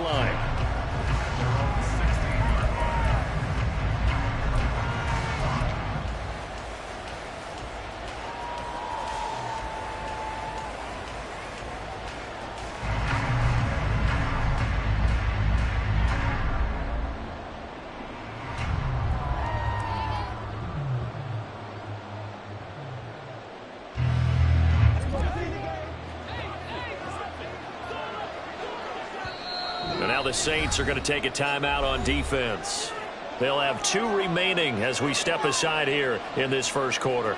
line. And now the Saints are going to take a timeout on defense. They'll have 2 remaining as we step aside here in this first quarter.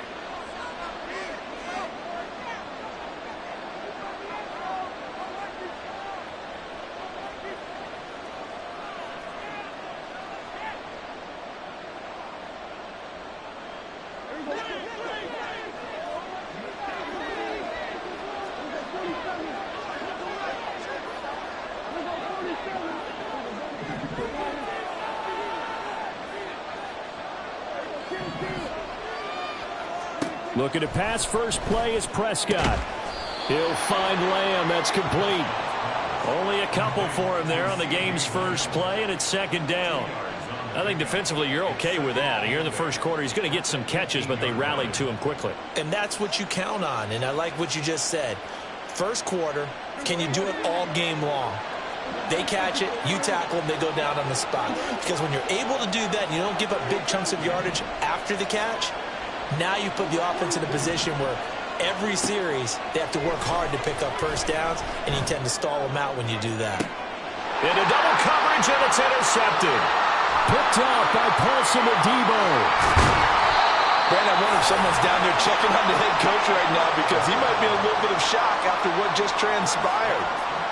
Looking to pass. First play is Prescott. He'll find Lamb. That's complete. Only a couple for him there on the game's first play, and it's second down. I think defensively you're okay with that. Here in the first quarter, he's going to get some catches, but they rallied to him quickly. And that's what you count on, and I like what you just said. First quarter, can you do it all game long? They catch it, you tackle them, they go down on the spot. Because when you're able to do that and you don't give up big chunks of yardage after the catch, now you put the offense in a position where every series they have to work hard to pick up first downs, and you tend to stall them out when you do that. Into double coverage, and it's intercepted. Picked up by Paulson Adebo. Brandon, I wonder if someone's down there checking on the head coach right now, because he might be in a little bit of shock after what just transpired.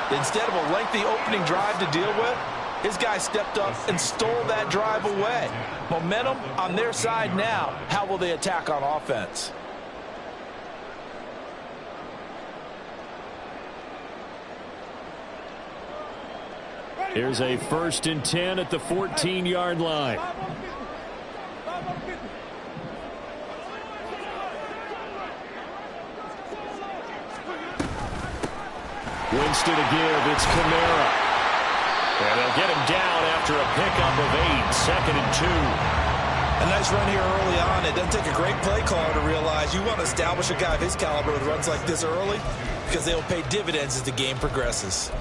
Instead of a lengthy opening drive to deal with, his guy stepped up and stole that drive away. Momentum on their side now. How will they attack on offense? Here's a 1st and 10 at the 14-yard line. Winston to give. It's Kamara. And they'll get him down after a pickup of 8. 2nd and 2. A nice run here early on. It doesn't take a great play caller to realize you want to establish a guy of his caliber with runs like this early, because they'll pay dividends as the game progresses.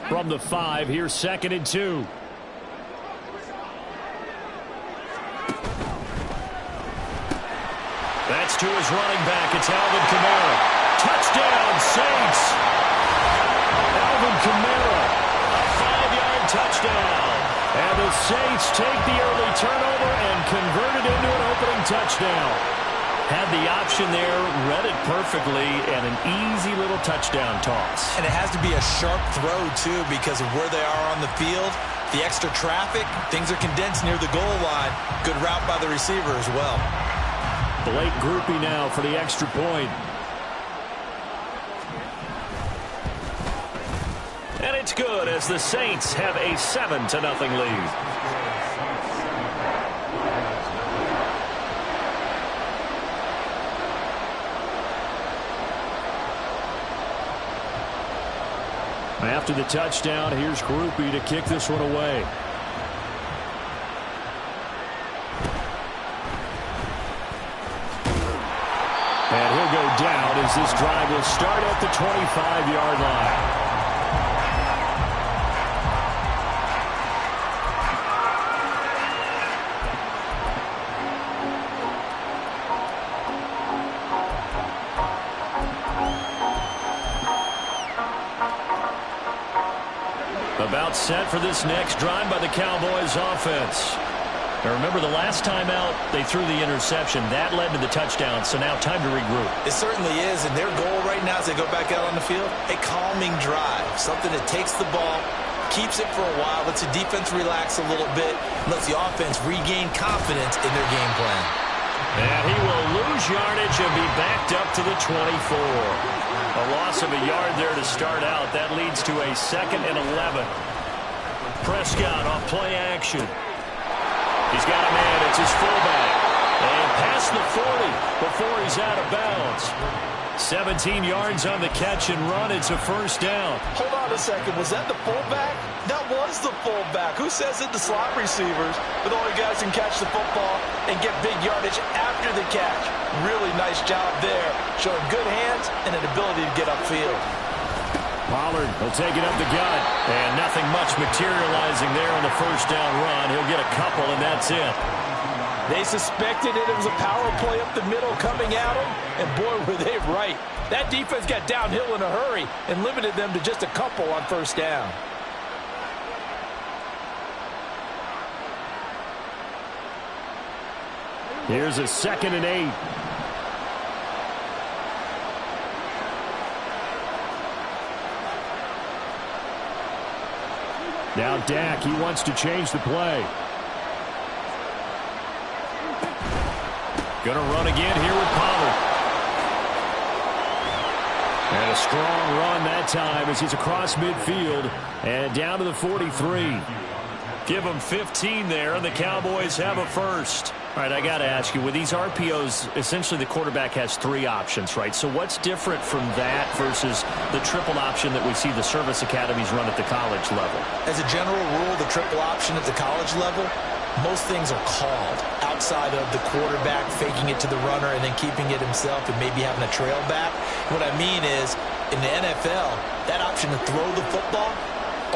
From the 5, here's 2nd and 2. That's to his running back. It's Alvin Kamara. Touchdown, Saints. Alvin Kamara, a 5-yard touchdown. And the Saints take the early turnover and convert it into an opening touchdown. Had the option there, read it perfectly, and an easy little touchdown toss. And it has to be a sharp throw, too, because of where they are on the field. The extra traffic, things are condensed near the goal line. Good route by the receiver as well. Blake Groupie now for the extra point. And it's good as the Saints have a 7-0 lead. After the touchdown, here's Groupie to kick this one away. And he'll go down as this drive will start at the 25-yard line. About set for this next drive by the Cowboys offense. Now remember, the last time out, they threw the interception. That led to the touchdown, so now time to regroup. It certainly is, and their goal right now as they go back out on the field, a calming drive. Something that takes the ball, keeps it for a while, lets the defense relax a little bit, lets the offense regain confidence in their game plan. And he will lose yardage and be backed up to the 24. A loss loss of a yard there to start out. That leads to a 2nd and 11. Prescott off play action. He's got a man. It's his fullback. And past the 40 before he's out of bounds. 17 yards on the catch and run. It's a first down. Hold on a second. Was that the fullback? That was the fullback. Who says it? The slot receivers. But only guys can catch the football and get big yardage after the catch. Really nice job there. Showing good hands and an ability to get upfield. Pollard will take it up the gut. And nothing much materializing there on the first down run. He'll get a couple, and that's it. They suspected it was a power play up the middle coming at them, and boy, were they right. That defense got downhill in a hurry and limited them to just a couple on first down. Here's a 2nd and 8. Now Dak, he wants to change the play. Going to run again here with Pollard. And a strong run that time as he's across midfield and down to the 43. Give them 15 there, and the Cowboys have a first. All right, I got to ask you, with these RPOs, essentially the quarterback has 3 options, right? So what's different from that versus the triple option that we see the service academies run at the college level? As a general rule, the triple option at the college level, most things are called outside of the quarterback faking it to the runner and then keeping it himself and maybe having a trail back. What I mean is, in the NFL, that option to throw the football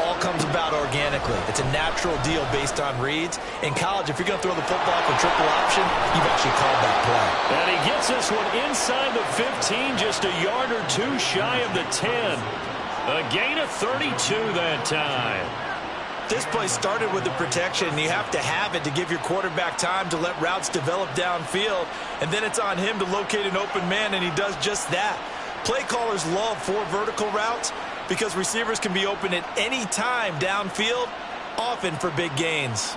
all comes about organically. It's a natural deal based on reads. In college, if you're going to throw the football for triple option, you've actually called that play. And he gets this one inside the 15, just a yard or 2 shy of the 10. A gain of 32 that time. This play started with the protection, and you have to have it to give your quarterback time to let routes develop downfield, and then it's on him to locate an open man, and he does just that. Play callers love 4 vertical routes because receivers can be open at any time downfield, often for big gains.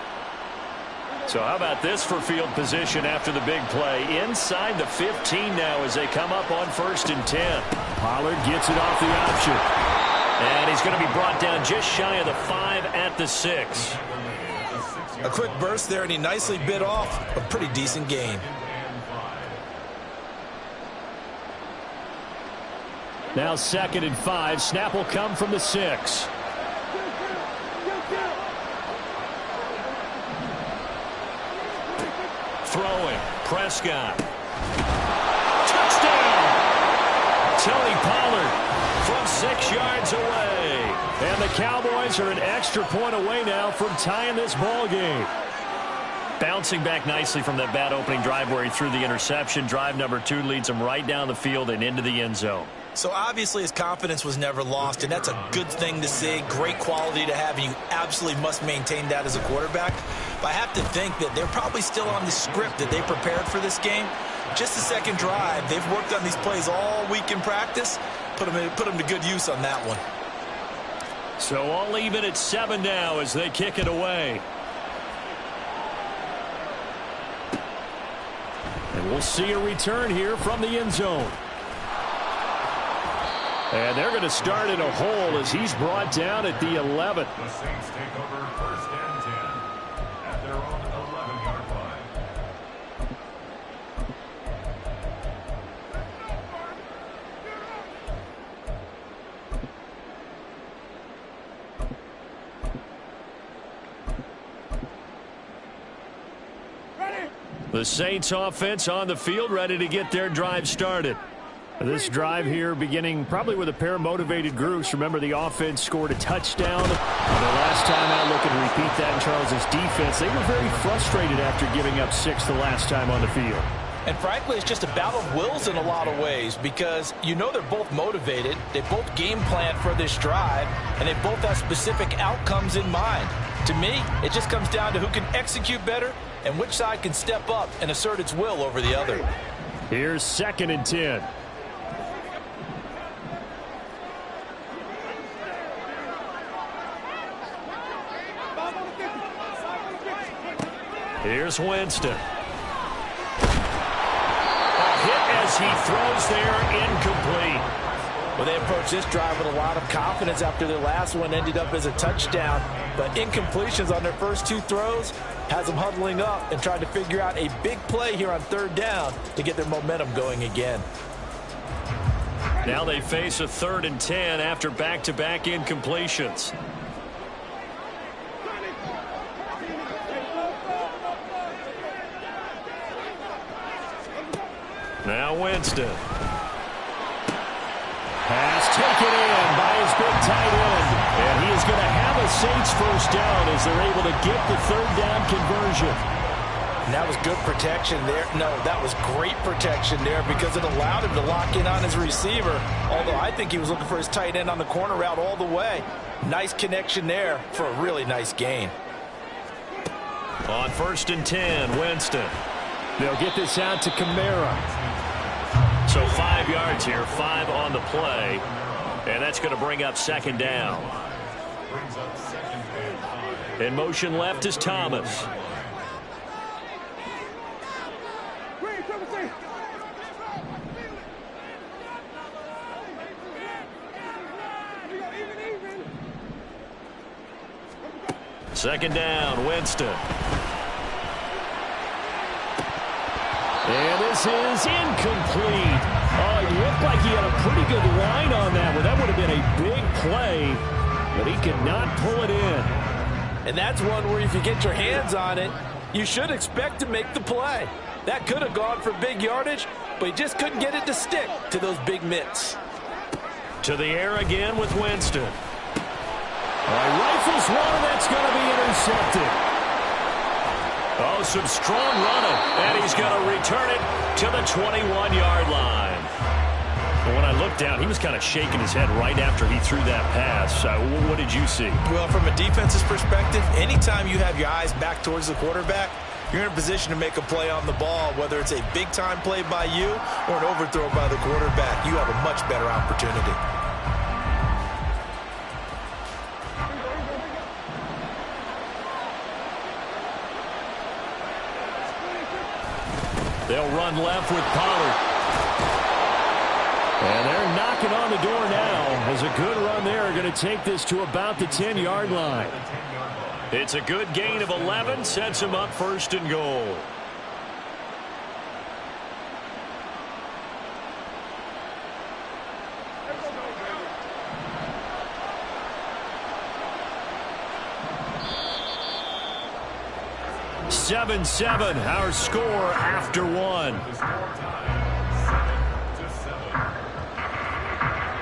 So how about this for field position after the big play? Inside the 15 now as they come up on 1st and 10. Pollard gets it off the option. And he's going to be brought down just shy of the 5 at the 6. A quick burst there, and he nicely bit off a pretty decent gain. Now 2nd and 5. Snap will come from the 6. Throwing. Prescott. Touchdown! Tony Pollard from 6 yards away. And the Cowboys are an extra point away now from tying this ball game. Bouncing back nicely from that bad opening drive where he threw the interception. Drive number 2 leads him right down the field and into the end zone. So obviously his confidence was never lost, and that's a good thing to see, great quality to have, and you absolutely must maintain that as a quarterback. But I have to think that they're probably still on the script that they prepared for this game. Just the second drive, they've worked on these plays all week in practice, put them to good use on that one. So all even at 7 now as they kick it away. And we'll see a return here from the end zone. And they're going to start in a hole as he's brought down at the 11. The Saints take over 1st and 10 at their own 11-yard line. The Saints offense on the field, ready to get their drive started. This drive here beginning probably with a pair of motivated groups. Remember, the offense scored a touchdown. And the last time out, looking to repeat that in Charles's defense. They were very frustrated after giving up 6 the last time on the field. And frankly, it's just a battle of wills in a lot of ways because you know they're both motivated. They both game plan for this drive, and they both have specific outcomes in mind. To me, it just comes down to who can execute better and which side can step up and assert its will over the other. Here's 2nd and 10. Here's Winston. A hit as he throws there, incomplete. Well, they approached this drive with a lot of confidence after their last one ended up as a touchdown. But incompletions on their first 2 throws has them huddling up and trying to figure out a big play here on 3rd down to get their momentum going again. Now they face a 3rd and 10 after back-to-back incompletions. Now Winston. Pass taken in by his big tight end. And he is going to have a Saints first down as they're able to get the 3rd down conversion. And that was good protection there. No, that was great protection there because it allowed him to lock in on his receiver. Although I think he was looking for his tight end on the corner route all the way. Nice connection there for a really nice gain. On 1st and 10, Winston. They'll get this out to Kamara. So 5 yards here, 5 on the play. And that's going to bring up 2nd down. In motion left is Thomas. Second down, Winston. And this is incomplete. Oh, it looked like he had a pretty good line on that one. That would have been a big play, but he could not pull it in. And that's one where if you get your hands on it, you should expect to make the play. That could have gone for big yardage, but he just couldn't get it to stick to those big mitts. To the air again with Winston. Rifles one, and that's going to be intercepted. Oh, some strong running, and he's going to return it to the 21-yard line. But when I looked down, he was kind of shaking his head right after he threw that pass. What did you see? Well, from a defense's perspective, anytime you have your eyes back towards the quarterback, you're in a position to make a play on the ball, whether it's a big-time play by you or an overthrow by the quarterback. You have a much better opportunity. They'll run left with Pollard. And they're knocking on the door now. As a good run there, going to take this to about the 10-yard line. It's a good gain of 11, sets him up 1st and goal. Seven, our score after 1.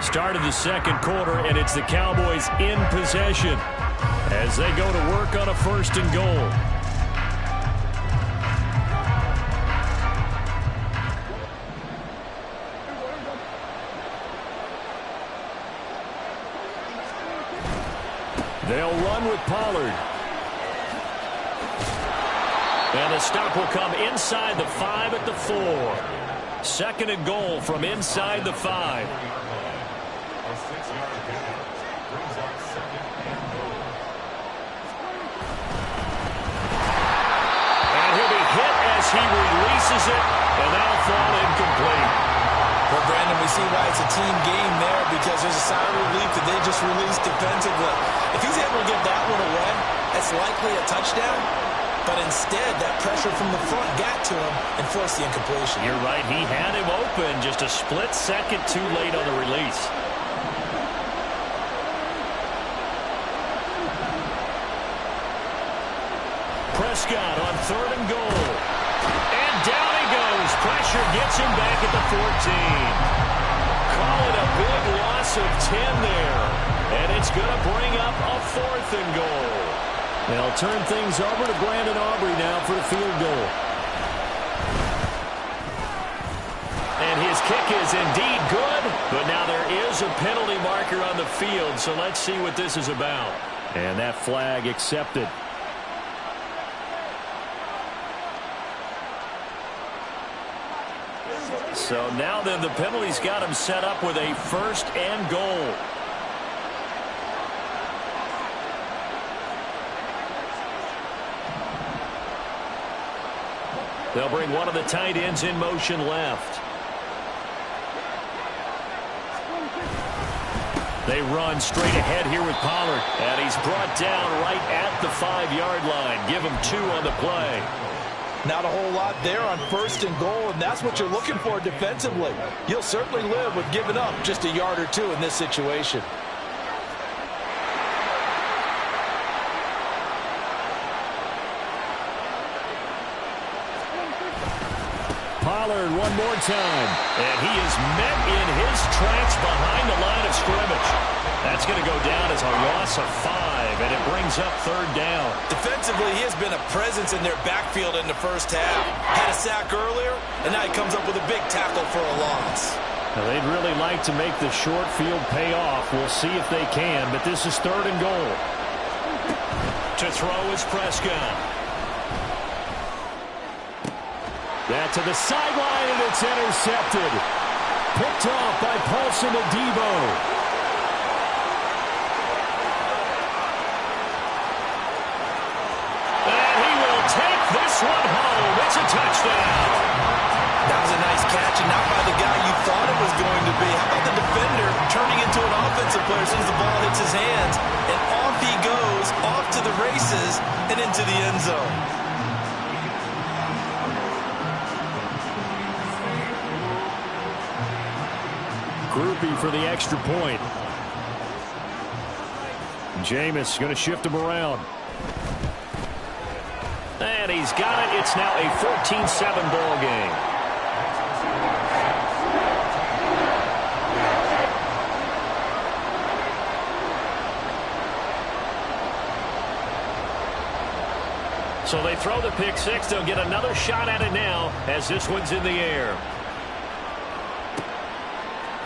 Start of the 2nd quarter, and it's the Cowboys in possession as they go to work on a 1st and goal. They'll run with Pollard. And the stop will come inside the 5 at the 4. 2nd and goal from inside the 5. And he'll be hit as he releases it, and that'll fall incomplete. Well, Brandon, we see why it's a team game there because there's a sign of relief that they just released defensively. If he's able to get that one away, that's likely a touchdown. But instead, that pressure from the front got to him and forced the incompletion. You're right. He had him open just a split second too late on the release. Prescott on 3rd and goal. And down he goes. Pressure gets him back at the 14. Call it a big loss of 10 there. And it's going to bring up a 4th and goal. They'll turn things over to Brandon Aubrey now for the field goal. And his kick is indeed good, but now there is a penalty marker on the field, so let's see what this is about. And that flag accepted. So now then the penalty's got him set up with a 1st and goal. They'll bring one of the tight ends in motion left. They run straight ahead here with Pollard. And he's brought down right at the 5-yard line. Give him 2 on the play. Not a whole lot there on 1st and goal, and that's what you're looking for defensively. You'll certainly live with giving up just a yard or 2 in this situation. Pollard one more time. And he is met in his tracks behind the line of scrimmage. That's going to go down as a loss of 5, and it brings up 3rd down. Defensively, he has been a presence in their backfield in the first half. Had a sack earlier, and now he comes up with a big tackle for a loss. Now, they'd really like to make the short field pay off. We'll see if they can, but this is 3rd and goal. To throw is Prescott. That to the sideline, and it's intercepted. Picked off by Paulson Adebo. And he will take this one home. It's a touchdown. That was a nice catch, and not by the guy you thought it was going to be. How about the defender turning into an offensive player as soon as the ball hits his hands? And off he goes, off to the races, and into the end zone. Groupie for the extra point. Jameis going to shift him around. And he's got it. It's now a 14-7 ball game. So they throw the pick 6. They'll get another shot at it now as this one's in the air.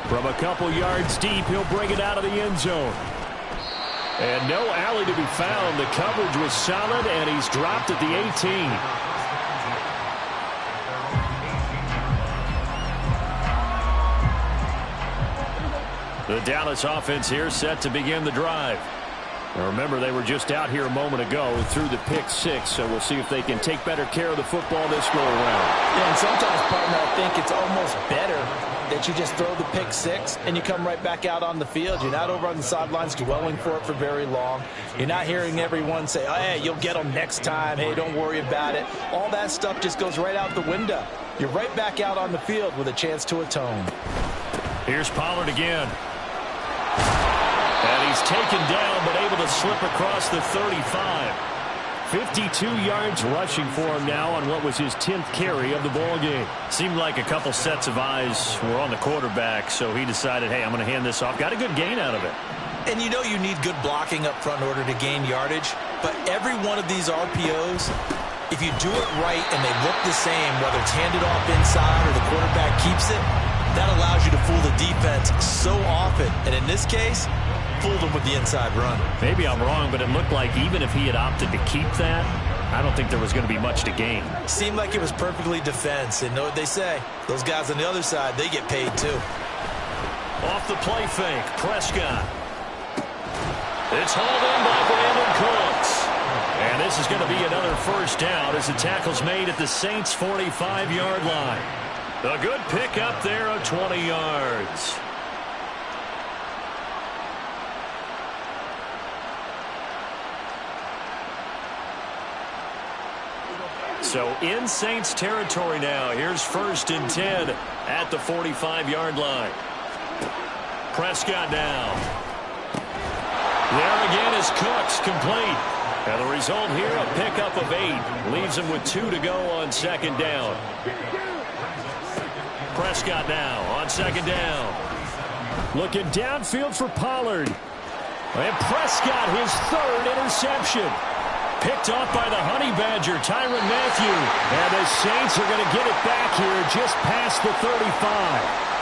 From a couple yards deep, he'll bring it out of the end zone. And no alley to be found. The coverage was solid, and he's dropped at the 18. The Dallas offense here set to begin the drive. Now remember, they were just out here a moment ago through the pick 6, so we'll see if they can take better care of the football this go around. Yeah, and sometimes, partner, I think it's almost better that you just throw the pick 6 and you come right back out on the field. You're not over on the sidelines dwelling for it for very long. You're not hearing everyone say, oh, hey, you'll get them next time. Hey, don't worry about it. All that stuff just goes right out the window. You're right back out on the field with a chance to atone. Here's Pollard again. And he's taken down but able to slip across the 35. 52 yards rushing for him now on what was his 10th carry of the ball game. Seemed like a couple sets of eyes were on the quarterback, so he decided, hey, I'm going to hand this off. Got a good gain out of it. And you know you need good blocking up front in order to gain yardage, but every one of these RPOs, if you do it right and they look the same, whether it's handed off inside or the quarterback keeps it, that allows you to fool the defense so often. And in this case, fooled him with the inside run. Maybe I'm wrong, but it looked like even if he had opted to keep that, I don't think there was going to be much to gain. Seemed like it was perfectly defense. And know what they say? Those guys on the other side, they get paid too. Off the play fake, Prescott. It's hauled in by Brandon Cooks. And this is going to be another first down as the tackle's made at the Saints' 45-yard line. A good pick up there of 20 yards. So in Saints territory now. Here's 1st and 10 at the 45-yard line. Prescott now. There again is Cooks, complete. And the result here, a pickup of 8. Leaves him with 2 to go on 2nd down. Prescott now on 2nd down. Looking downfield for Pollard. And Prescott, his 3rd interception. Picked off by the Honey Badger, Tyrann Mathieu. And the Saints are going to get it back here just past the 35.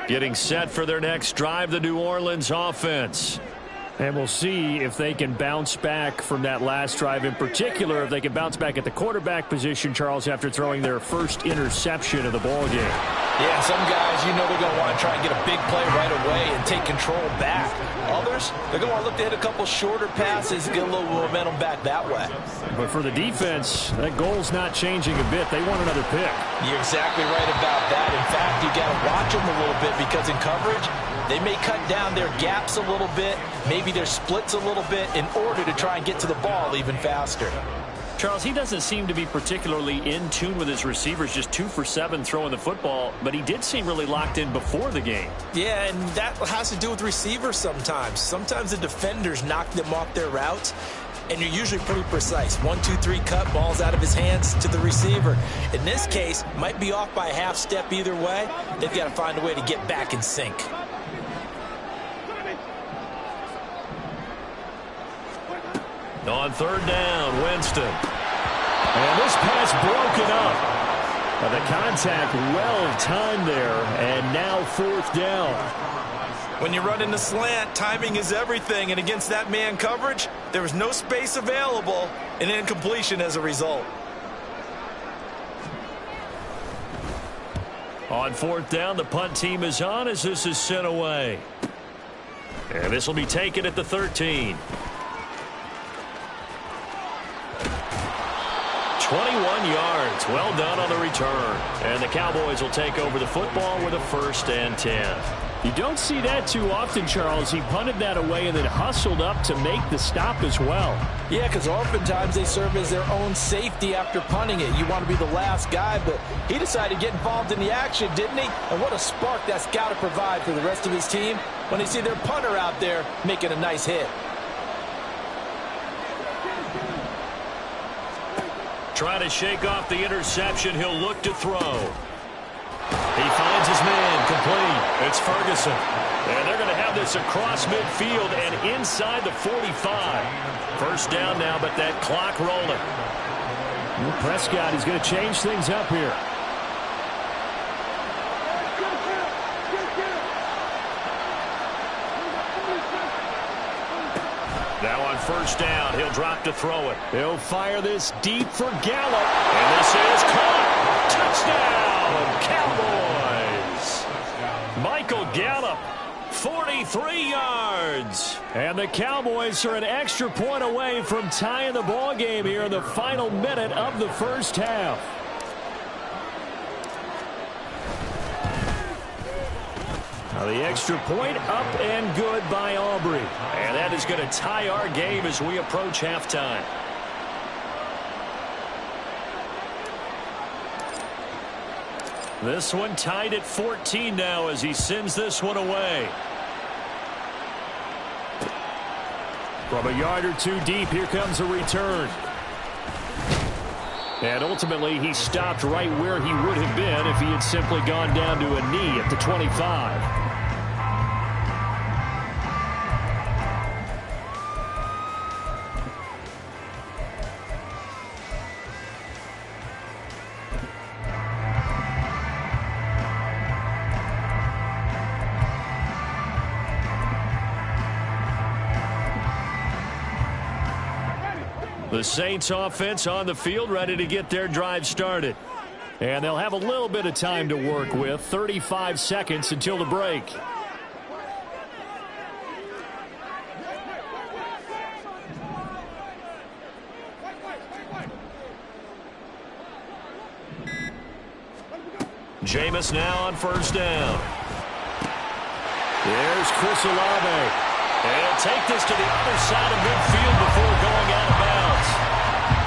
Getting set for their next drive, the New Orleans offense. And we'll see if they can bounce back from that last drive. In particular, if they can bounce back at the quarterback position, Charles, after throwing their first interception of the ball game. Yeah, some guys, you know they're going to want to try and get a big play right away and take control back. Others, they're going to want to look to hit a couple shorter passes, get a little momentum back that way. But for the defense, that goal's not changing a bit. They want another pick. You're exactly right about that. In fact, you got to watch them a little bit because in coverage, they may cut down their gaps a little bit, maybe their splits a little bit in order to try and get to the ball even faster. Charles, he doesn't seem to be particularly in tune with his receivers, just 2 for 7 throwing the football, but he did seem really locked in before the game. Yeah, and that has to do with receivers sometimes. Sometimes the defenders knock them off their routes, and you're usually pretty precise. 1, 2, 3 cut, balls out of his hands to the receiver. In this case, might be off by a half step either way. They've got to find a way to get back in sync. On 3rd down, Winston. And this pass broken up. The contact well timed there, and now 4th down. When you run in the slant, timing is everything, and against that man coverage, there was no space available, and incompletion as a result. On 4th down, the punt team is on as this is sent away. And this will be taken at the 13. 21 yards. Well done on the return. And the Cowboys will take over the football with a 1st and 10. You don't see that too often, Charles. He punted that away and then hustled up to make the stop as well. Yeah, because oftentimes they serve as their own safety after punting it. You want to be the last guy, but he decided to get involved in the action, didn't he? And what a spark that's got to provide for the rest of his team when they see their punter out there making a nice hit. Trying to shake off the interception. He'll look to throw. He finds his man complete. It's Ferguson. And they're going to have this across midfield and inside the 45. 1st down now, but that clock rolling. Well, Prescott is going to change things up here. Now on 1st down, he'll drop to throw it. He'll fire this deep for Gallup. And this is caught. Touchdown, Cowboys. Michael Gallup, 43 yards. And the Cowboys are an extra point away from tying the ball game here in the final minute of the 1st half. Now the extra point up and good by Aubrey. And that is going to tie our game as we approach halftime. This one tied at 14 now as he sends this one away. From a yard or 2 deep, here comes a return. And ultimately, he stopped right where he would have been if he had simply gone down to a knee at the 25. The Saints offense on the field, ready to get their drive started. And they'll have a little bit of time to work with. 35 seconds until the break. Jameis now on 1st down. There's Chris Olave. And he'll take this to the other side of midfield before going out of bounds.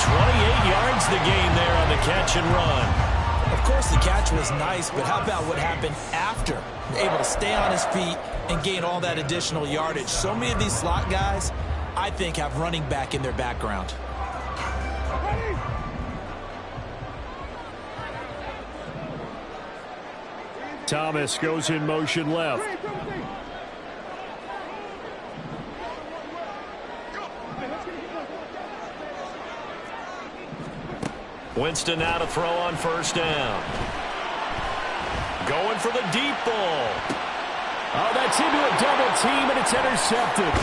28 yards the gain there on the catch and run. Of course, the catch was nice, but how about what happened after? Able to stay on his feet and gain all that additional yardage. So many of these slot guys, I think, have running back in their background. Thomas goes in motion left. Winston now to throw on 1st down. Going for the deep ball. Oh, that's into a double team, and it's intercepted.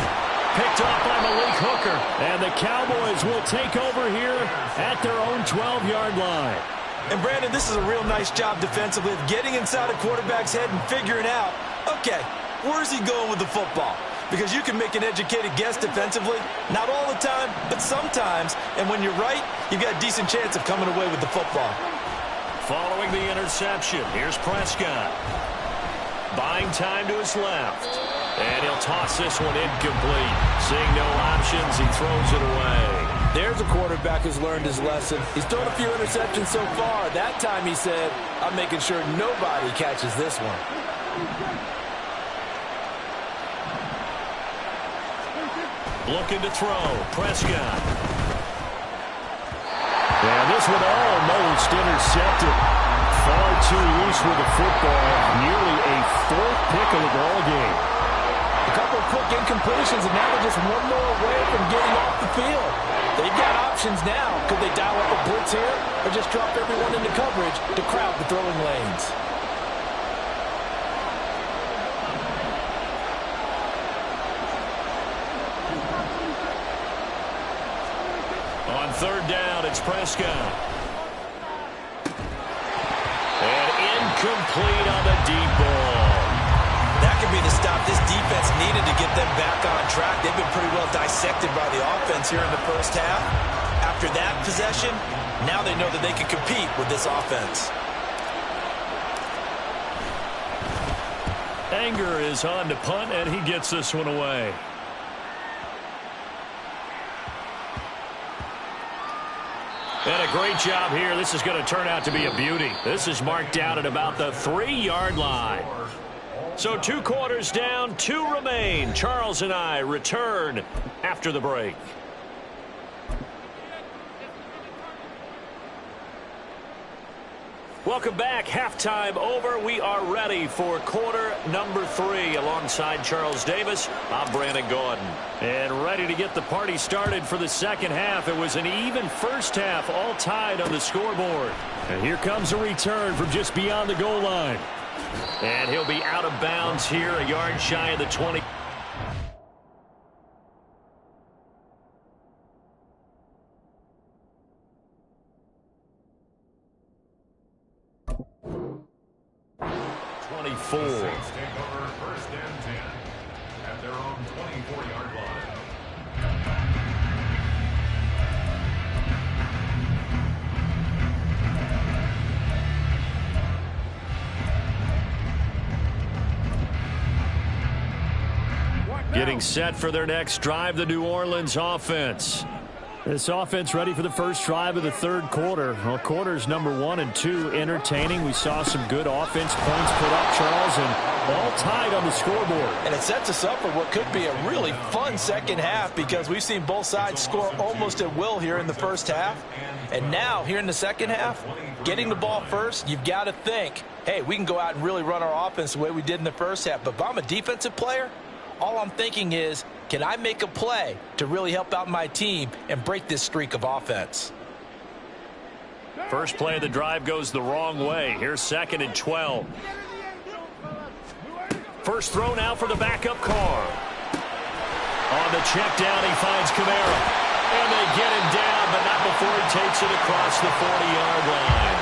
Picked off by Malik Hooker. And the Cowboys will take over here at their own 12-yard line. And Brandon, this is a real nice job defensively of getting inside a quarterback's head and figuring out, okay, where's he going with the football? Because you can make an educated guess defensively, not all the time, but sometimes. And when you're right, you've got a decent chance of coming away with the football. Following the interception, here's Prescott. Buying time to his left. And he'll toss this one incomplete. Seeing no options, he throws it away. There's a quarterback who's learned his lesson. He's thrown a few interceptions so far. That time he said, I'm making sure nobody catches this one. Looking to throw. Prescott. And this one almost intercepted. Far too loose with the football. Nearly a fourth pick of the ball game. A couple of quick incompletions, and now they're just one more away from getting off the field. They've got options now. Could they dial up a blitz here or just drop everyone into coverage to crowd the throwing lanes? On third down, it's Prescott. And incomplete on the deep ball. That could be the stop this defense needed to get them back on track. They've been pretty well dissected by the offense here in the first half. After that possession, now they know that they can compete with this offense. Anger is on to punt, and he gets this one away. And a great job here. This is going to turn out to be a beauty. This is marked out at about the 3-yard line. So 2 quarters down, 2 remain. Charles and I return after the break. Welcome back. Halftime over. We are ready for quarter number 3. Alongside Charles Davis, I'm Brandon Gordon. And ready to get the party started for the second half. It was an even first half, all tied on the scoreboard. And here comes a return from just beyond the goal line. And he'll be out of bounds here, a yard shy of the 20. Saints take over first and 10 at their own 24-yard line. Getting set for their next drive, the New Orleans offense. This offense ready for the first drive of the third quarter. Well, quarters number 1 and 2 entertaining. We saw some good offense points put up, Charles, and all tied on the scoreboard. And it sets us up for what could be a really fun second half because we've seen both sides score almost at will here in the first half. And now, here in the second half, getting the ball first, you've got to think, hey, we can go out and really run our offense the way we did in the first half. But if I'm a defensive player, all I'm thinking is, can I make a play to really help out my team and break this streak of offense? First play of the drive goes the wrong way. Here's 2nd and 12. First throw now for the backup Carr. On the check down, he finds Kamara. And they get him down, but not before he takes it across the 40-yard line.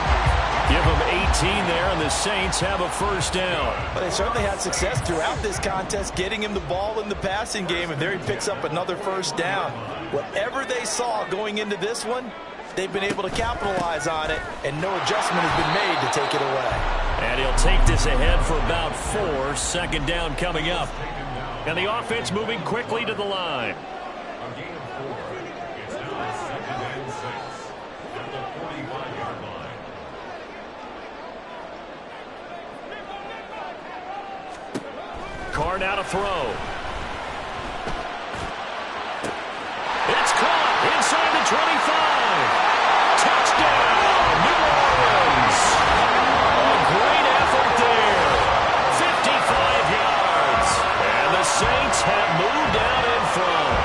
Give them 18 there, and the Saints have a first down. But they certainly had success throughout this contest, getting him the ball in the passing game, and there he picks up another first down. Whatever they saw going into this one, they've been able to capitalize on it, and no adjustment has been made to take it away. And he'll take this ahead for about 4. Second down coming up. And the offense moving quickly to the line. A gain of 4. It's now 2nd and 6 at the 45-yard line. Carr now to throw. It's caught inside the 25. Touchdown, New Orleans. A great effort there. 55 yards. And the Saints have moved out in front.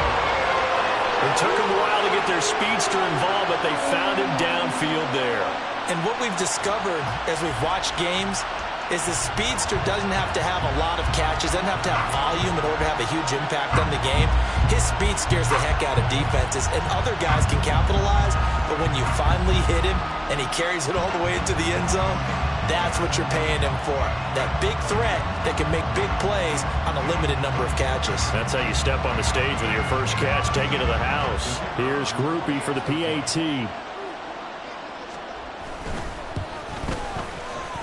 It took them a while to get their speedster involved, but they found him downfield there. And what we've discovered as we've watched games is the speedster doesn't have to have a lot of catches, doesn't have to have volume in order to have a huge impact on the game. His speed scares the heck out of defenses, and other guys can capitalize But when you finally hit him and he carries it all the way into the end zone, that's what you're paying him for. That big threat that can make big plays on a limited number of catches. That's how you step on the stage with your first catch. Take it to the house. Here's Groupie for the PAT.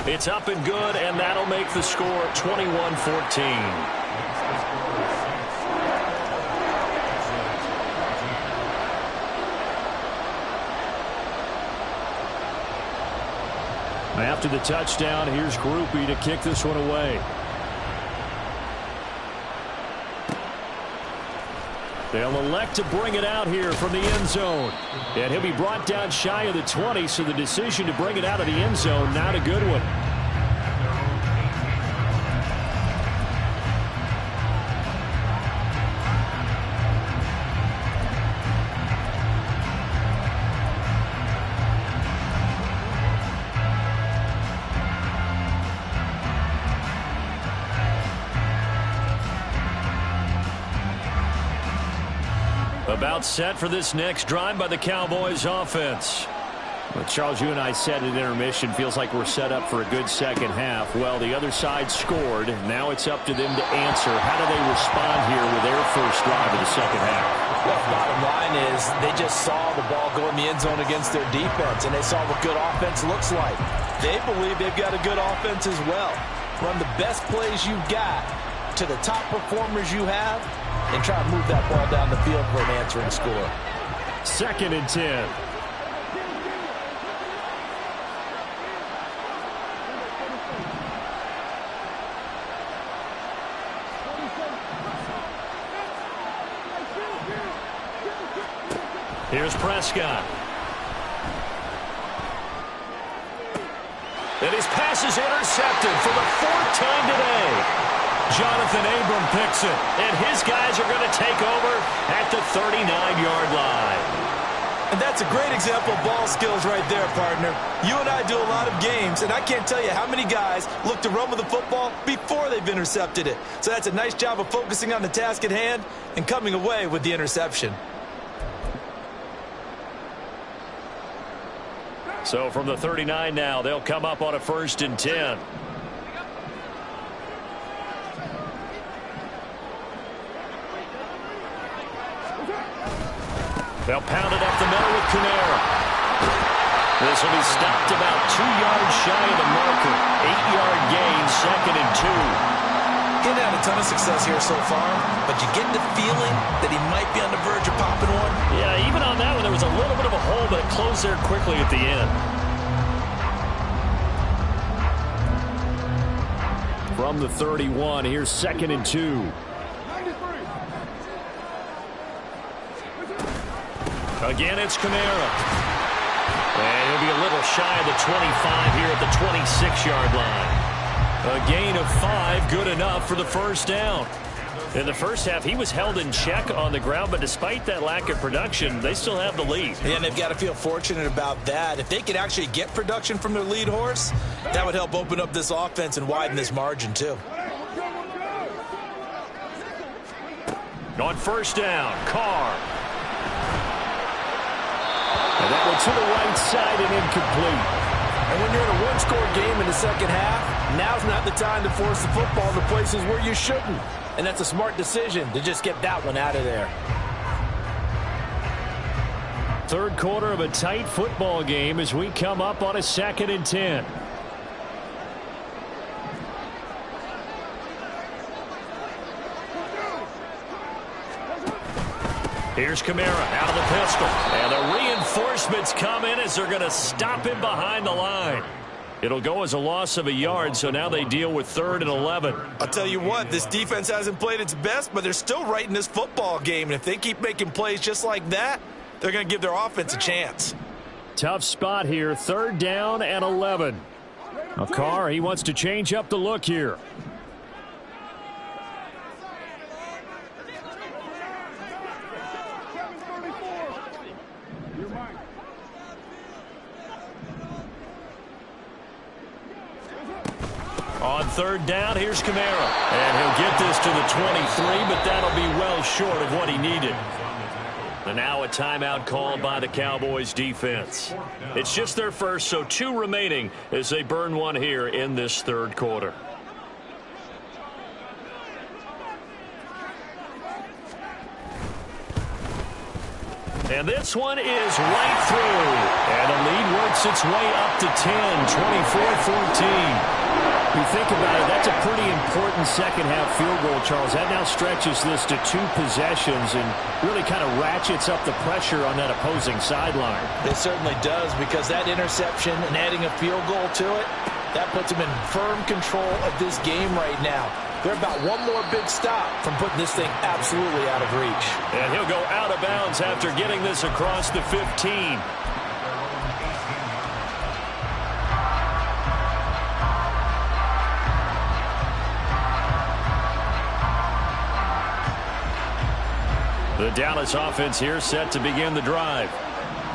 It's up and good, and that'll make the score 21-14. After the touchdown, here's Groupie to kick this one away. They'll elect to bring it out here from the end zone. And he'll be brought down shy of the 20, so the decision to bring it out of the end zone, not a good one. About set for this next drive by the Cowboys offense. Well, Charles, you and I said at intermission, feels like we're set up for a good second half. Well, the other side scored. Now it's up to them to answer. How do they respond here with their first drive of the second half? Well, bottom line is they just saw the ball go in the end zone against their defense, and they saw what good offense looks like. They believe they've got a good offense as well. Run the best plays you've got to the top performers you have, and try to move that ball down the field for an answering score. 2nd and 10. Here's Prescott. And his pass is intercepted for the 4th time today. Jonathan Abram picks it, and his guys are going to take over at the 39-yard line. And that's a great example of ball skills right there, partner. You and I do a lot of games, and I can't tell you how many guys look to run with the football before they've intercepted it. So that's a nice job of focusing on the task at hand and coming away with the interception. So from the 39 now, they'll come up on a 1st and 10. They'll pound it up the middle with Kamara. This will be stopped about 2 yards shy of the marker. 8-yard gain, 2nd and 2. He's had a ton of success here so far, but you get the feeling that he might be on the verge of popping one. Yeah, even on that one, there was a little bit of a hole, but it closed there quickly at the end. From the 31, here's 2nd and 2. Again, it's Kamara. And he'll be a little shy of the 25 here at the 26-yard line. A gain of 5, good enough for the first down. In the first half, he was held in check on the ground, but despite that lack of production, they still have the lead. Yeah, and they've got to feel fortunate about that. If they could actually get production from their lead horse, that would help open up this offense and widen this margin, too. On 1st down, Carr. And that one to the right side and incomplete. And when you're in a one-score game in the second half, now's not the time to force the football to places where you shouldn't. And that's a smart decision to just get that one out of there. 3rd quarter of a tight football game as we come up on a 2nd and 10. Here's Kamara out of the pistol. And the reinforcements come in as they're going to stop him behind the line. It'll go as a loss of a yard, so now they deal with 3rd and 11. I'll tell you what, this defense hasn't played its best, but they're still right in this football game. And if they keep making plays just like that, they're going to give their offense a chance. Tough spot here, 3rd down and 11. Now Carr, he wants to change up the look here. On 3rd down, here's Kamara. And he'll get this to the 23, but that'll be well short of what he needed. And now a timeout called by the Cowboys defense. It's just their first, so 2 remaining as they burn one here in this third quarter. And this one is right through. And the lead works its way up to 10, 24-14. You think about it, that's a pretty important second-half field goal, Charles. That now stretches this to 2 possessions and really kind of ratchets up the pressure on that opposing sideline. It certainly does, because that interception and adding a field goal to it, that puts them in firm control of this game right now. They're about one more big stop from putting this thing absolutely out of reach. And he'll go out of bounds after getting this across the 15. The Dallas offense here set to begin the drive.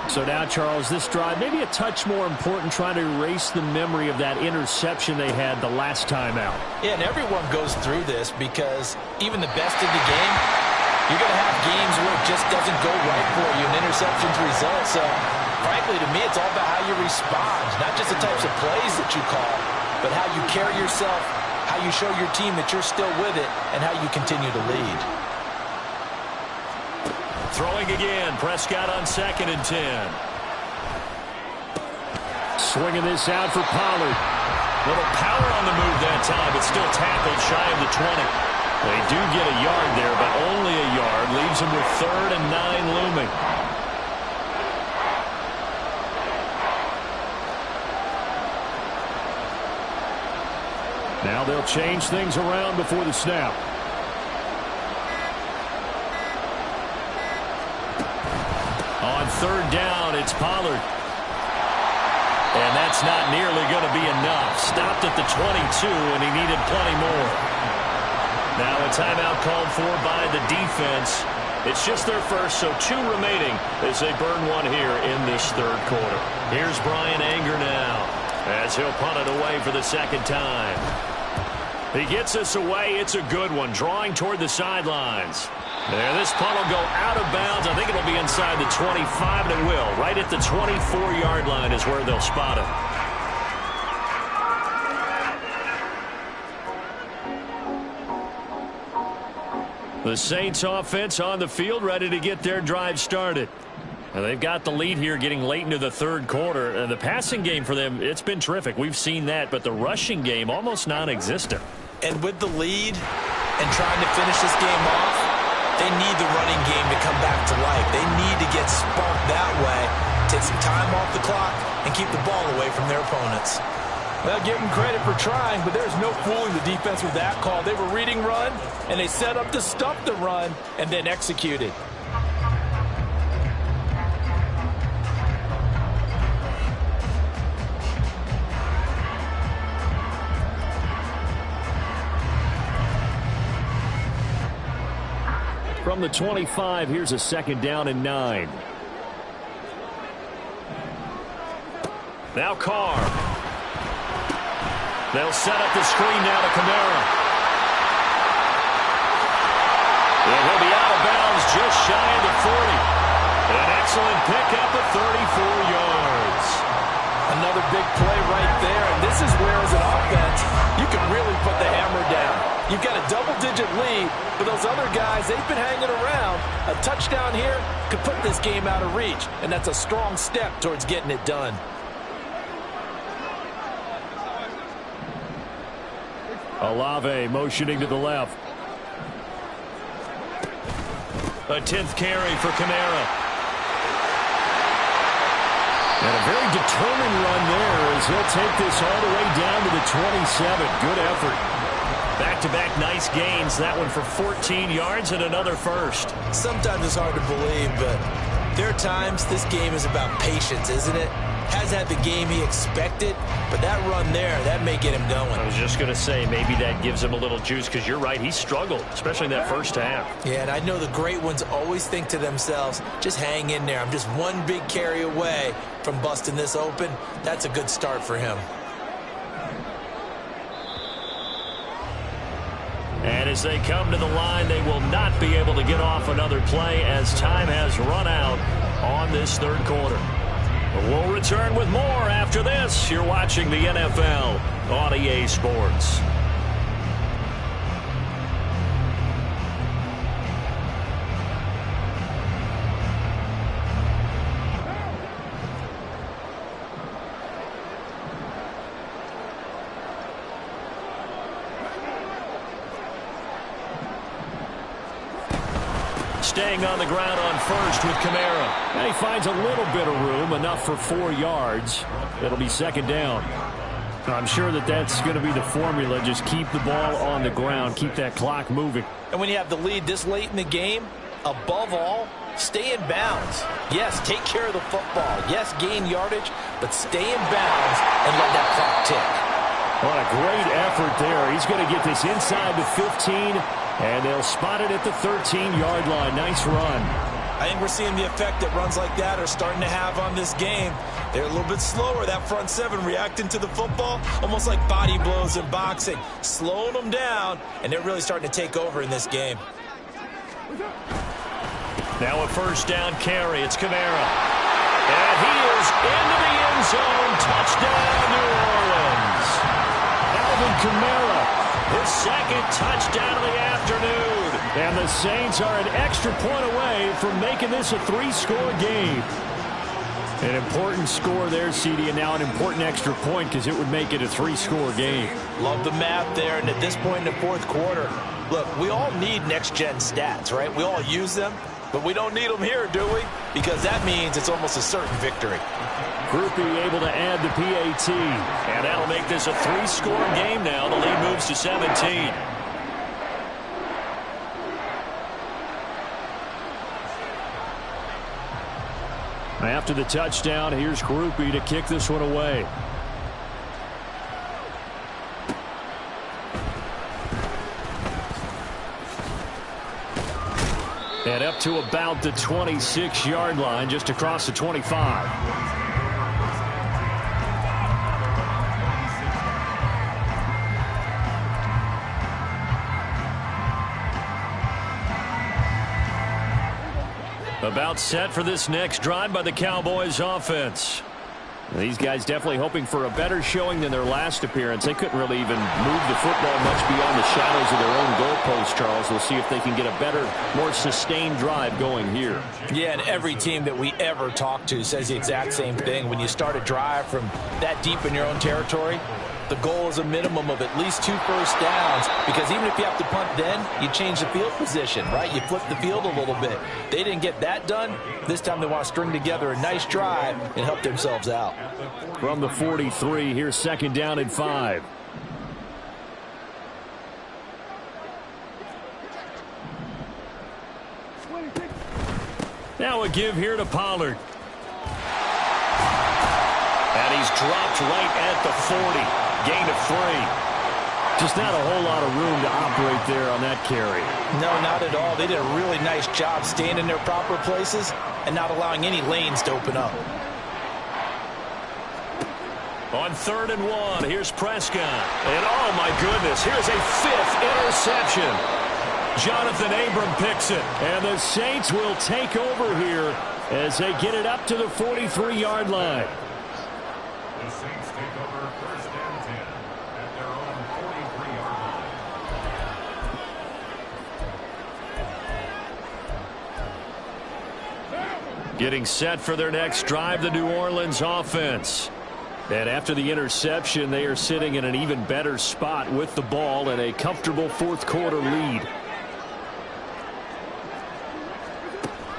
So now, Charles, this drive maybe a touch more important, trying to erase the memory of that interception they had the last time out. Yeah, and everyone goes through this, because even the best in the game, you're going to have games where it just doesn't go right for you and interceptions result. So, frankly, to me, it's all about how you respond, not just the types of plays that you call, but how you carry yourself, how you show your team that you're still with it, and how you continue to lead. Throwing again, Prescott on 2nd and 10. Swinging this out for Pollard. Little power on the move that time, but still tackled shy of the 20. They do get a yard there, but only a yard. Leaves them with 3rd and 9 looming. Now they'll change things around before the snap. On 3rd down, it's Pollard. And that's not nearly going to be enough. Stopped at the 22, and he needed plenty more. Now a timeout called for by the defense. It's just their first, so 2 remaining as they burn one here in this third quarter. Here's Brian Anger now as he'll punt it away for the 2nd time. He gets this away. It's a good one, drawing toward the sidelines. There, this punt will go out of bounds. I think it'll be inside the 25, and it will. Right at the 24-yard line is where they'll spot it. The Saints offense on the field, ready to get their drive started. And they've got the lead here getting late into the third quarter. And the passing game for them, it's been terrific. We've seen that, but the rushing game almost non-existent. And with the lead and trying to finish this game off, they need the running game to come back to life. They need to get sparked that way, take some time off the clock, and keep the ball away from their opponents. Well, give them credit for trying, but there's no fooling the defense with that call. They were reading run, and they set up to stop the run, and then executed. From the 25, here's a 2nd down and 9. Now Carr. They'll set up the screen now to Kamara. And he'll be out of bounds just shy of the 40. An excellent pickup of 34 yards. Another big play right there, and this is where, as an offense, you can really put the hammer down. You've got a double-digit lead, but those other guys, they've been hanging around. A touchdown here could put this game out of reach, and that's a strong step towards getting it done. Olave motioning to the left. A 10th carry for Kamara. And a very determined run there as he'll take this all the way down to the 27. Good effort. Back-to-back nice gains. That one for 14 yards and another first. Sometimes it's hard to believe, but there are times this game is about patience, isn't it? Has had the game he expected, but that run there, that may get him going. I was just going to say, maybe that gives him a little juice, because you're right, he struggled, especially in that first half. Yeah, and I know the great ones always think to themselves, just hang in there. I'm just one big carry away from busting this open. That's a good start for him. And And as they come to the line, they will not be able to get off another play as time has run out on this third quarter. We'll return with more after this. You're watching the NFL on EA Sports. Staying on the ground on first with Kamara. And he finds a little bit of room, enough for 4 yards. It'll be second down. I'm sure that's going to be the formula. Just keep the ball on the ground. Keep that clock moving. And when you have the lead this late in the game, above all, stay in bounds. Yes, take care of the football. Yes, gain yardage, but stay in bounds and let that clock tick. What a great effort there. He's going to get this inside the 15, and they'll spot it at the 13-yard line. Nice run. I think we're seeing the effect that runs like that are starting to have on this game. They're a little bit slower, that front seven, reacting to the football, almost like body blows in boxing, slowing them down, and they're really starting to take over in this game. Now a first down carry. It's Kamara. And he is into the end zone. Touchdown, New Orleans. Alvin Kamara, his second touchdown of the afternoon. And the Saints are an extra point away from making this a 3-score game. An important score there, CD, and now an important extra point because it would make it a 3-score game. Love the math there, and at this point in the fourth quarter, look, we all need next-gen stats, right? We all use them, but we don't need them here, do we? Because that means it's almost a certain victory. Groupie able to add the PAT, and that'll make this a 3-score game now. The lead moves to 17. After the touchdown, here's Groupie to kick this one away. And up to about the 26-yard line, just across the 25. About set for this next drive by the Cowboys offense. These guys definitely hoping for a better showing than their last appearance. They couldn't really even move the football much beyond the shadows of their own goalpost, Charles. We'll see if they can get a better, more sustained drive going here. Yeah, and every team that we ever talk to says the exact same thing. When you start a drive from that deep in your own territory, the goal is a minimum of at least 2 first downs, because even if you have to punt then, you change the field position, right? You flip the field a little bit. They didn't get that done. This time they want to string together a nice drive and help themselves out. From the 43, here's second down and 5. Now a give here to Pollard. And he's dropped right at the 40. Gain of 3. Just not a whole lot of room to operate there on that carry. No, not at all. They did a really nice job staying in their proper places and not allowing any lanes to open up. On 3rd and 1, here's Prescott. And oh my goodness, here's a 5th interception. Jonathan Abram picks it. And the Saints will take over here as they get it up to the 43-yard line. The Saints take over first and 10 at their own 43-yard line. Getting set for their next drive, the New Orleans offense. And after the interception, they are sitting in an even better spot with the ball and a comfortable fourth quarter lead.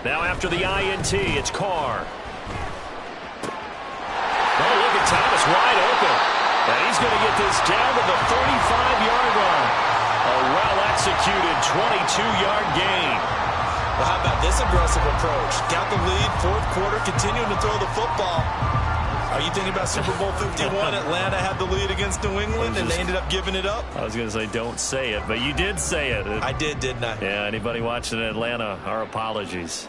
Now after the INT, it's Carr. Oh, look at Thomas wide open. And he's going to get this down to the 35-yard line. A well-executed 22-yard gain. Well, how about this aggressive approach? Got the lead, fourth quarter, continuing to throw the football. Are you thinking about Super Bowl 51? Atlanta had the lead against New England, and they ended up giving it up? I was going to say don't say it, but you did say it. I did, didn't I? Yeah, anybody watching in Atlanta, our apologies.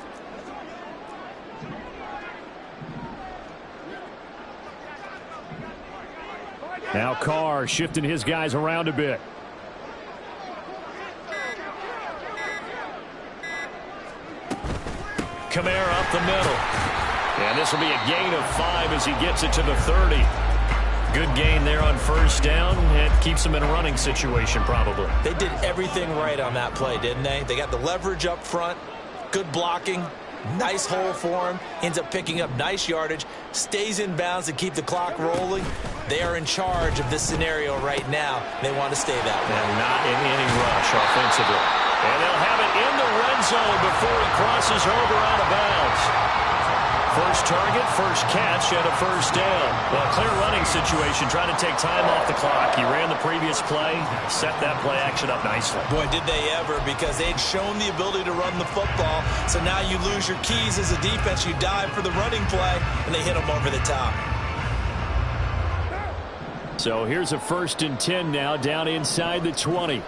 Now Carr shifting his guys around a bit. Kamara up the middle. And this will be a gain of 5 as he gets it to the 30. Good gain there on first down. It keeps them in a running situation probably. They did everything right on that play, didn't they? They got the leverage up front, good blocking, nice hole for him, ends up picking up nice yardage, stays in bounds to keep the clock rolling. They are in charge of this scenario right now. They want to stay that way. And not in any rush offensively. And they'll have it in the red zone before he crosses over out of bounds. First target, first catch, and a first down. Well, clear running situation, trying to take time off the clock. He ran the previous play, set that play action up nicely. Boy, did they ever, because they'd shown the ability to run the football. So now you lose your keys as a defense. You dive for the running play, and they hit them over the top. So here's a 1st and 10 now, down inside the 20.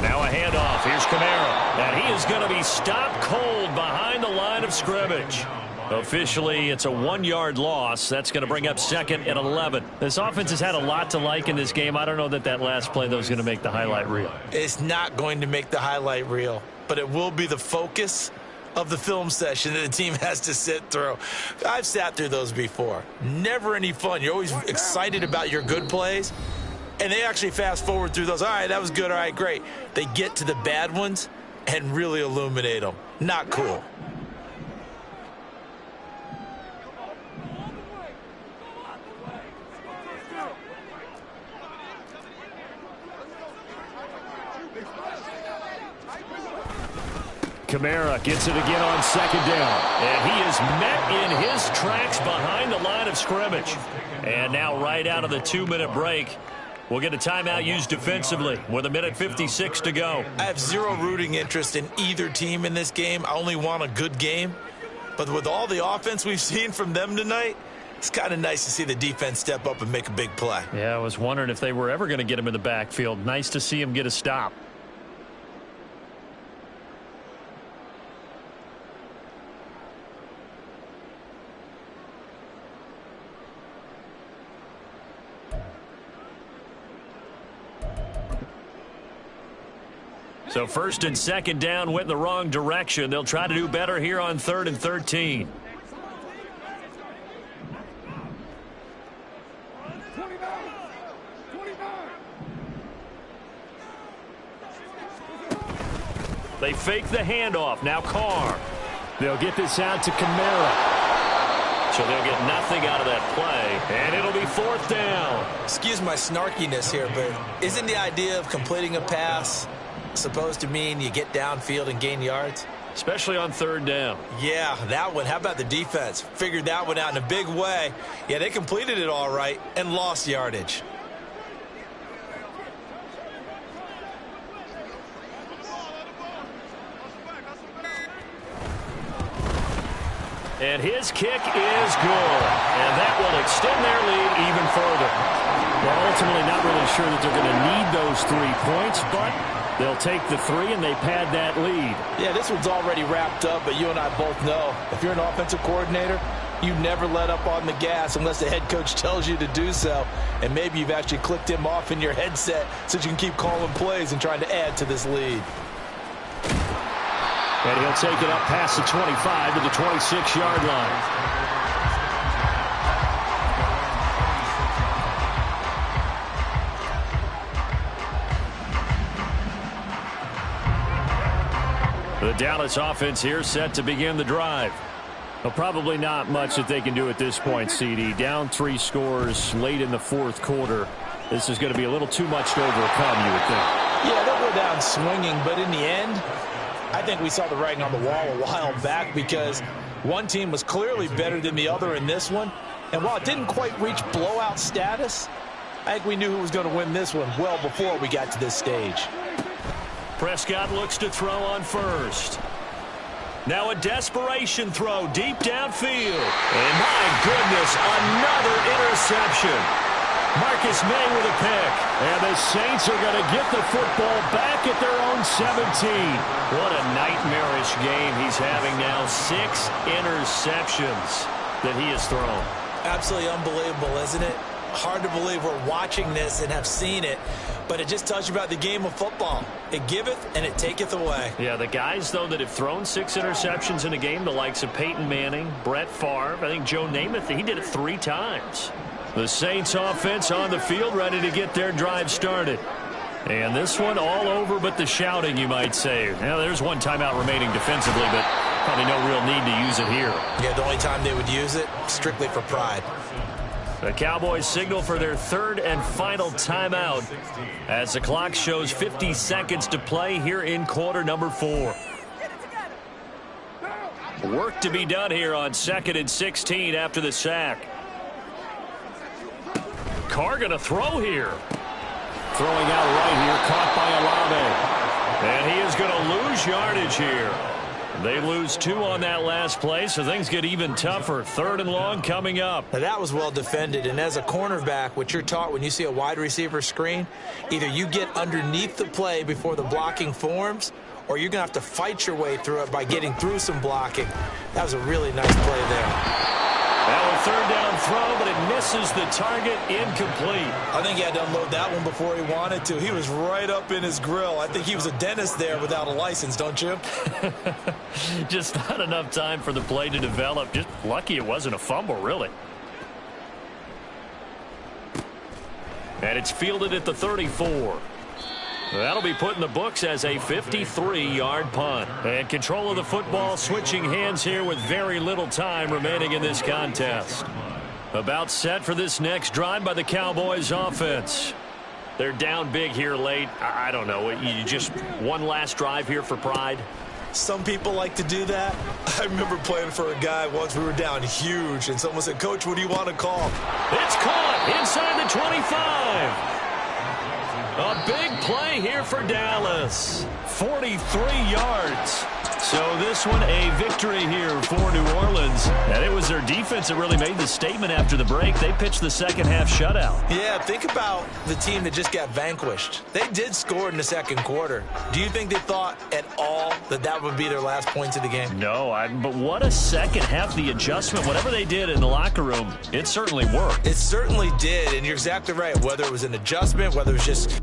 Now a handoff. Here's Kamara. And he is going to be stopped cold behind the line of scrimmage. Officially, it's a 1-yard loss. That's going to bring up 2nd and 11. This offense has had a lot to like in this game. I don't know that that last play, though, is going to make the highlight reel. It's not going to make the highlight reel, but it will be the focus of the film session that the team has to sit through. I've sat through those before. Never any fun. You're always excited about your good plays. And they actually fast forward through those. All right, that was good. All right, great. They get to the bad ones and really illuminate them. Not cool. Kamara gets it again on 2nd down. And he is met in his tracks behind the line of scrimmage. And now right out of the 2-minute break, we'll get a timeout used defensively with 1:56 to go. I have zero rooting interest in either team in this game. I only want a good game. But with all the offense we've seen from them tonight, it's kind of nice to see the defense step up and make a big play. Yeah, I was wondering if they were ever going to get him in the backfield. Nice to see him get a stop. So 1st and 2nd down went in the wrong direction. They'll try to do better here on 3rd and 13. They fake the handoff. Now Carr. They'll get this out to Kamara. So they'll get nothing out of that play, and it'll be 4th down. Excuse my snarkiness here, but isn't the idea of completing a pass supposed to mean you get downfield and gain yards? Especially on 3rd down. Yeah, that one. How about the defense? Figured that one out in a big way. Yeah, they completed it all right and lost yardage. And his kick is good. And that will extend their lead even further. Well, ultimately not really sure that they're going to need those 3 points, but they'll take the 3 and they pad that lead. Yeah, this one's already wrapped up, but you and I both know if you're an offensive coordinator, you never let up on the gas unless the head coach tells you to do so. And maybe you've actually clicked him off in your headset so you can keep calling plays and trying to add to this lead. And he'll take it up past the 25 to the 26-yard line. The Dallas offense here set to begin the drive. Well, probably not much that they can do at this point, CD. Down 3 scores late in the 4th quarter. This is going to be a little too much to overcome, you would think. Yeah, they'll go down swinging, but in the end, I think we saw the writing on the wall a while back because one team was clearly better than the other in this one. And while it didn't quite reach blowout status, I think we knew who was going to win this one well before we got to this stage. Prescott looks to throw on first. Now a desperation throw deep downfield. And my goodness, another interception. Marcus May with a pick. And the Saints are going to get the football back at their own 17. What a nightmarish game he's having now. 6 interceptions that he has thrown. Absolutely unbelievable, isn't it? Hard to believe we're watching this and have seen it, but it just tells you about the game of football. It giveth and it taketh away. Yeah, the guys, though, that have thrown 6 interceptions in a game, the likes of Peyton Manning, Brett Favre, I think Joe Namath, he did it 3 times. The Saints offense on the field, ready to get their drive started. And this one all over but the shouting, you might say. Now, there's one timeout remaining defensively, but probably no real need to use it here. Yeah, the only time they would use it, strictly for pride. The Cowboys signal for their 3rd and final timeout as the clock shows 50 seconds to play here in quarter number 4. Work to be done here on 2nd and 16 after the sack. Carr going to throw here. Throwing out right here, caught by Olave. And he is going to lose yardage here. They lose 2 on that last play, so things get even tougher. 3rd and long coming up. Now, that was well defended, and as a cornerback, what you're taught when you see a wide receiver screen, either you get underneath the play before the blocking forms, or you're going to have to fight your way through it by getting through some blocking. That was a really nice play there. Now a 3rd down throw, but it misses the target, incomplete. I think he had to unload that one before he wanted to. He was right up in his grill. I think he was a dentist there without a license, don't you? Just not enough time for the play to develop. Just lucky it wasn't a fumble, really. And it's fielded at the 34. That'll be put in the books as a 53-yard punt. And control of the football switching hands here with very little time remaining in this contest. About set for this next drive by the Cowboys offense. They're down big here late. I don't know. You just one last drive here for pride. Some people like to do that. I remember playing for a guy once. We were down huge, and someone said, "Coach, what do you want to call?" It's caught inside the 25. A big play here for Dallas. 43 yards. So this one a victory here for New Orleans. And it was their defense that really made the statement after the break. They pitched the second half shutout. Yeah, think about the team that just got vanquished. They did score in the second quarter. Do you think they thought at all that that would be their last points of the game? No, but what a second half. The adjustment, whatever they did in the locker room, it certainly worked. It certainly did, and you're exactly right. Whether it was an adjustment, whether it was just